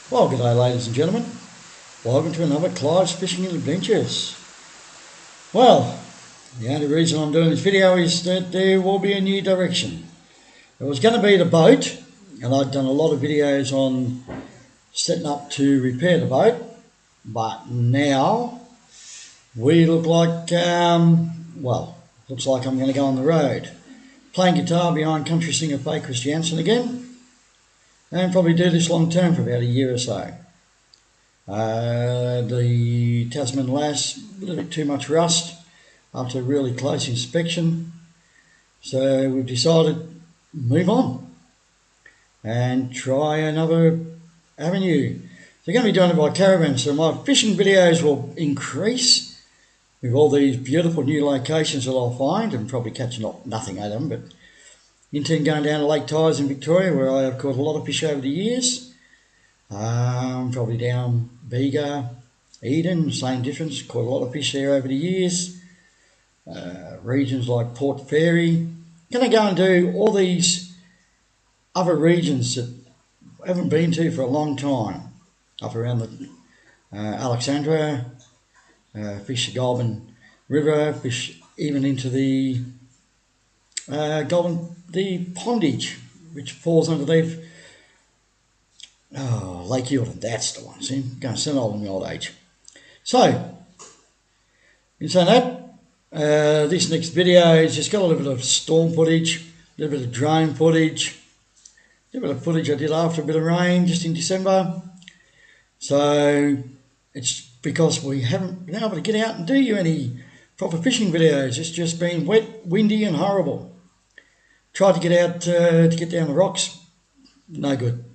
Well, good day, ladies and gentlemen. Welcome to another Clive's Fishing and Adventures. Well, the only reason I'm doing this video is that there will be a new direction. It was going to be the boat, and I'd done a lot of videos on setting up to repair the boat, but now we look like, looks like I'm going to go on the road. Playing guitar behind country singer Faye Christiansen again, and probably do this long term for about a year or so. The Tasman Lass, a little bit too much rust after a really close inspection, so we've decided to move on and try another avenue. They're going to be doing it by caravan, so my fishing videos will increase with all these beautiful new locations that I'll find, and probably catching nothing at them, but intend going down to Lake Tyers in Victoria, where I have caught a lot of fish over the years. Probably down Bega, Eden, same difference, caught a lot of fish there over the years. Regions like Port Fairy. Going to go and do all these other regions that I haven't been to for a long time, up around the Alexandra, fish the Goulburn River, fish even into the Pondage, which falls underneath Lake Eildon. That's the one. See, going to sound old in the old age. So, in saying that, this next video has just got a little bit of storm footage, a little bit of drone footage, a little bit of footage I did after a bit of rain just in December. So it's because we haven't been able to get out and do you any proper fishing videos. It's just been wet, windy and horrible. Tried to get out to get down the rocks, no good.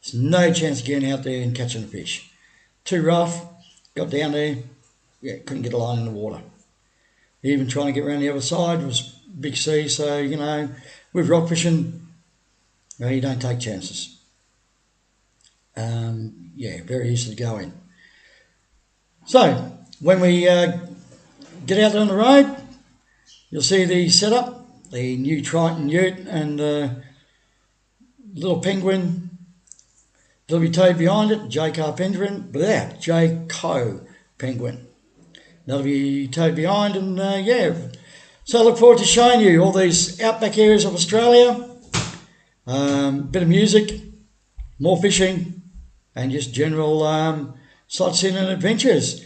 There's no chance of getting out there and catching a fish. Too rough, got down there, couldn't get a line in the water. Even trying to get around the other side was big sea, so, with rock fishing, you don't take chances. Very easy to go in. So, when we get out there on the road, you'll see the setup, the new Triton ute and the little penguin. That'll be towed behind it, J-Co penguin. That'll be towed behind, and So I look forward to showing you all these outback areas of Australia. Bit of music, more fishing, and just general sightseeing and adventures.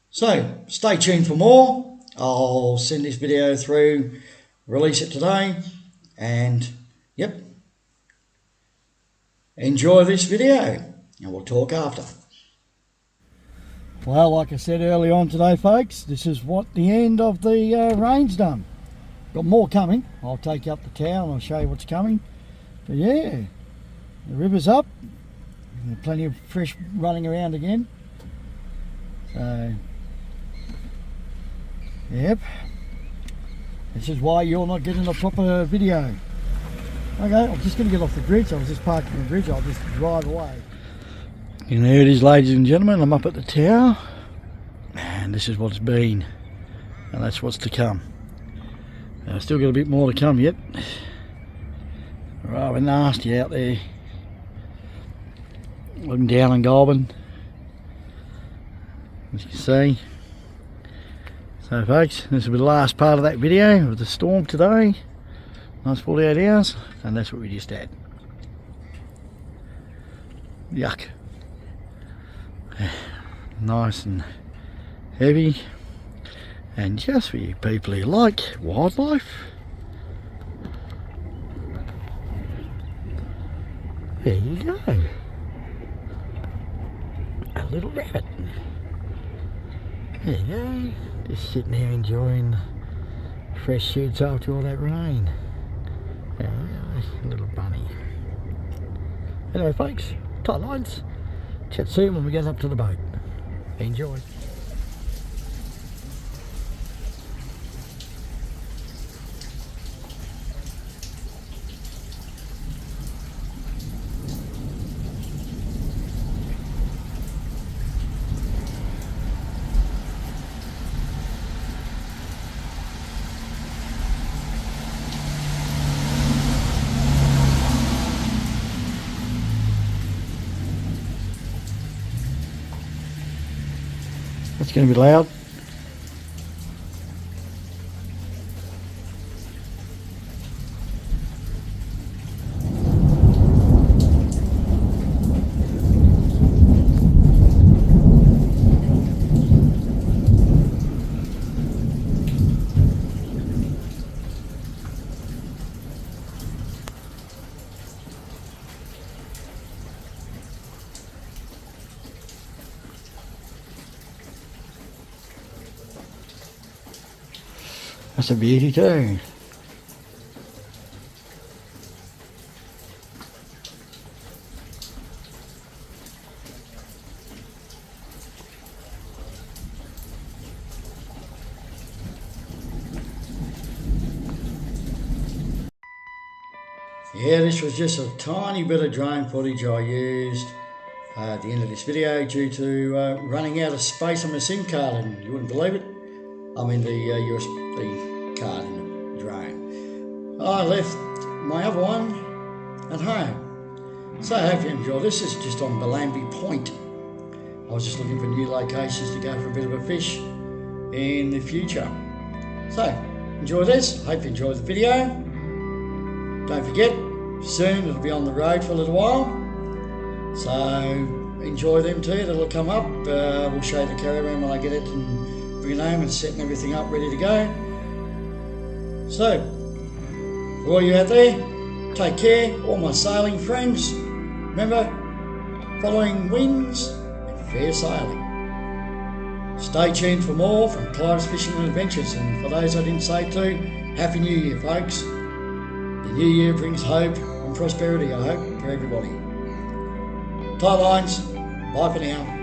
So stay tuned for more. I'll send this video through, release it today, and enjoy this video, and we'll talk after. Well, like I said early on today, folks, this is what the end of the rain's done. Got more coming. I'll take you up the tower and I'll show you what's coming. But the river's up. There's plenty of fish running around again. So, this is why you're not getting a proper video. Okay, I'm just going to get off the bridge. I was just parked on the bridge. I'll just drive away. And there it is, ladies and gentlemen. I'm up at the tower, and this is what's been, and that's what's to come. I've still got a bit more to come yet. Rather nasty out there. Looking down on Goulburn, as you can see. So folks, this will be the last part of that video of the storm today. Nice 48 hours, and that's what we just had. Yuck. Nice and heavy, and just for you people who like wildlife, there you go. A little rabbit. There you go. Just sitting there enjoying fresh shoots after all that rain. Little bunny. Anyway folks, tight lines. Chat soon when we get up to the boat. Enjoy. That's going to be loud. That's a beauty too. Yeah, this was just a tiny bit of drone footage I used at the end of this video due to running out of space on my SIM card, and you wouldn't believe it. I mean the USB card in the drone. I left my other one at home. So I hope you enjoy this. This is just on Bellambi Point. I was just looking for new locations to go for a bit of a fish in the future. So enjoy this. Hope you enjoyed the video. Don't forget, soon it'll be on the road for a little while. So enjoy them too. That'll come up. We'll show you the caravan when I get it and bring it home and setting everything up ready to go. So for all you out there, take care. All my sailing friends, remember, following winds and fair sailing. Stay tuned for more from Clive's Fishing and Adventures. And for those I didn't say to, Happy New Year, folks. The new year brings hope and prosperity, I hope, for everybody. Tie lines. Bye for now.